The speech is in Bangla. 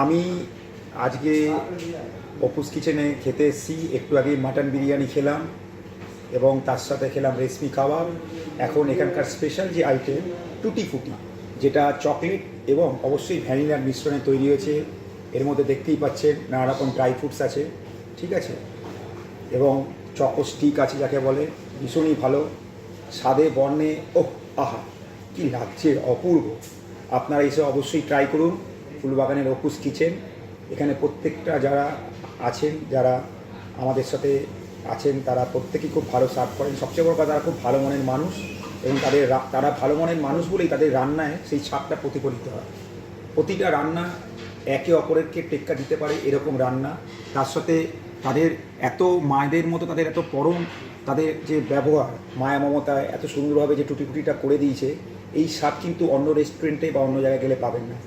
আমি আজকে অপুস কিচেনে খেতে এসেছি। একটু আগে মাটন বিরিয়ানি খেলাম এবং তার সাথে খেলাম রেশমি কাবাব। এখন এখানকার স্পেশাল যে আইটেম টুটি ফুটি, যেটা চকলেট এবং অবশ্যই ভ্যানিলার মিশ্রণে তৈরি হয়েছে। এর মধ্যে দেখতেই পাচ্ছেন নানা রকম ড্রাই ফ্রুটস আছে, ঠিক আছে, এবং চকো স্টিক আছে যাকে বলে, ভীষণই ভালো স্বাদে বর্ণে। ওহ আহা, কি লাগছে, অপূর্ব। আপনারা এসে অবশ্যই ট্রাই করুন ফুলবাগানের অপুস কিচেন। এখানে প্রত্যেকটা যারা আছেন, যারা আমাদের সাথে আছেন, তারা প্রত্যেকেই খুব ভালো সার্ভ করেন। সবচেয়ে বড় কথা, তারা খুব ভালো মনের মানুষ এবং তারা ভালো মনের মানুষ বলেই তাদের রান্নায় সেই ছাপটা প্রতিফলিত হয়। প্রতিটা রান্না একে অপরকে টেক্কা দিতে পারে এরকম রান্না। তার সাথে তাদের এত মায়েদের মতো তাদের এত পরম, তাদের যে ব্যবহার, মায়া মমতায় এত সুন্দরভাবে যে টুটি ফুটিটা করে দিয়েছে, এই স্বাদ কিন্তু অন্য রেস্টুরেন্টে বা অন্য জায়গায় গেলে পাবেন না।